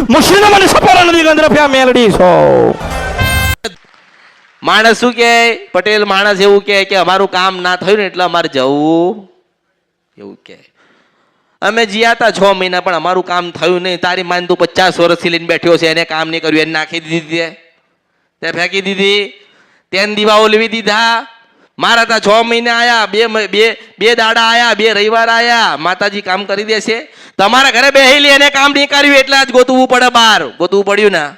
Machine મને સપોરા નદી ગંદ્રફ્યા મેલડી છો. માણસ શું કે પટેલ માણસ એવું કે અમારું કામ ના થયું ને એટલે અમારે જવું એવું કે. અમે જીયા હતા 6 મહિના પણ અમારું કામ થયું નહીં. તારી માન તું 50 વર્ષથી લઈને બેઠ્યો છે, એને કામ નહીં કર્યું, એને નાખી દીધી, તે ફેંકી દીધી, તેને દીવાઓ લેવી દીધા. મારા ત્યાં 6 મહિના આયા, બે દાડા આયા, 2 રવિવાર આયા, માતાજી કામ કરી દેશે. તમારા ઘરે બેહેલી એને કામ નહીં કર્યું એટલે આજ ગોતવું પડે, બહાર ગોતવું પડ્યું ના.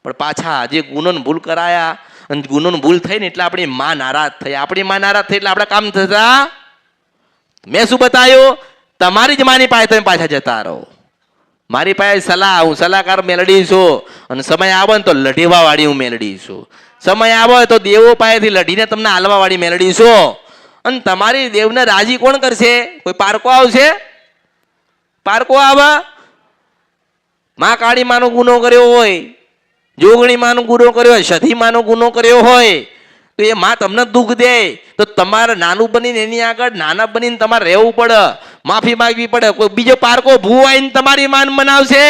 પણ પાછા જે ગુનોને ભૂલ કરાયા અને ગુનોને ભૂલ થઈ ને એટલે આપણી માં નારાજ થઈ. આપણી માં નારાજ થઈ એટલે આપણા કામ થતા. મેં શું બતાવ્યું? તમારી જ માની પાસે તમે પાછા જતા રહો. મારી પાસે સલાહ, હું સલાહકાર મેલડી છું, અને સમય આવે ને તો લઢીવા વાળી હું મેલડી છું. સમય આવે તો દેવો પાસેથી લઢીને તમને હાલવા વાળી મેલડી છું. અને તમારી દેવને રાજી કોણ કરશે? કોઈ પારકો આવશે? પારકો આવે? માં કાળી માનો ગુનો કર્યો હોય, જોગણી માનો ગુનો કર્યો હોય, સધી માનો ગુનો કર્યો હોય, તો એ માં તમને દુઃખ દે તો તમારે નાનું બનીને એની આગળ નાના બનીને તમારે રહેવું પડે, માફી માંગવી પડે. કોઈ બીજો પારકો ભૂ આવીને તમારી માન મનાવશે,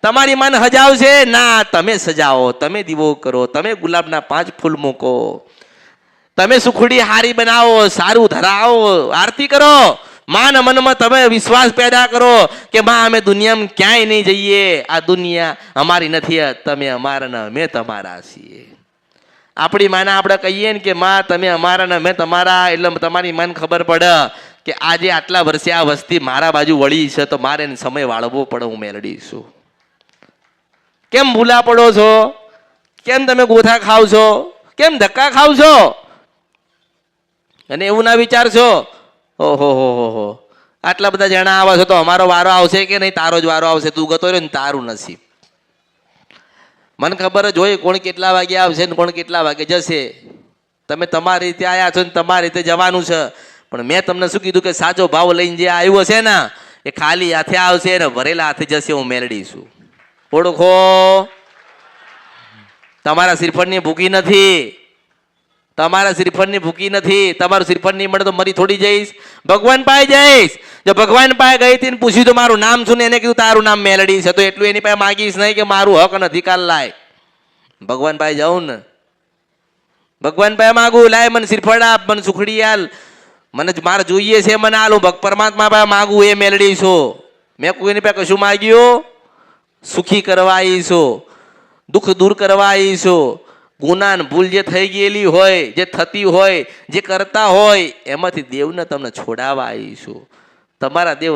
તમારી માન હજાવશે ના. તમે સજાવો, તમે દીવો કરો, તમે ગુલાબના 5 ફૂલ મૂકો, તમે સુખડી હારી બનાવો, સારું ધરાવો, આરતી કરો. માન મનમાં તમે વિશ્વાસ પેદા કરો કે માં અમે દુનિયામાં ક્યાંય નહીં જઈએ, આ દુનિયા અમારી નથી, તમે અમારા ને અમે તમારા છીએ. આપણી માને આપણે કહીએ ને કે માં તમે અમારા ને અમે તમારા, એટલે તમારી માને ખબર પડે કે આજે આટલા વર્ષે આ વસ્તી મારા બાજુ વળી છે તો મારે સમય વાળવો પડે. હું મેલડી છું. કેમ ભૂલા પડો છો? કેમ તમે ગોથા ખાવ છો? કેમ ધક્કા ખાવ છો? અને એવું ના વિચારશો ઓહો હો આટલા બધા જણા આવા છો તો અમારો વારો આવશે કે નહીં? તારો જ વારો આવશે. તું ગતો રહ્યો ને તારું નસીબ. મને ખબર જ હોય કોણ કેટલા વાગે આવશે ને કોણ કેટલા વાગે જશે. તમે તમારી રીતે આવ્યા છો ને તમારી રીતે જવાનું છે. પણ મેં તમને શું કીધું કે સાચો ભાવ લઈને જે આવ્યો છે ને એ ખાલી હાથે આવશે ને ભરેલા હાથે જશે. હું મેલડી છું. ઓળખો. તમારા શ્રીફળની ભૂખી નથી, તમારા શ્રીફળની ભૂખી નથી. તમારું શ્રીફળ નહીં મળે તો મરી થોડી જઈશ? ભગવાન પાસે જઈશ. જો ભગવાન પાસે ગઈ હતી ને પૂછ્યું તો મારું નામ શું ને એને કીધું તારું નામ મેલડી છે, તો એટલું એની પાસે માગીશ નહીં કે મારું હક અને અધિકાર લાય. ભગવાન પાસે જાઉં ને, ભગવાન પાસે માગું, લાય મને શ્રીફળ આપ, મને સુખડી આલ, મને મારે જોઈએ છે મને આલું. પરમાત્મા પાસે માગું એ મેલડી છું. મેં કોઈની પાસે કશું માગ્યું? સુખી કરવા આવી છું, દુઃખ દૂર કરવા આવી છું. ગુનાન ભૂલ જે થઈ ગયેલી હોય, જે થતી હોય, જે કરતા હોય એમાંથી દેવને તમને છોડાવવા આવી છું. તમારા દેવ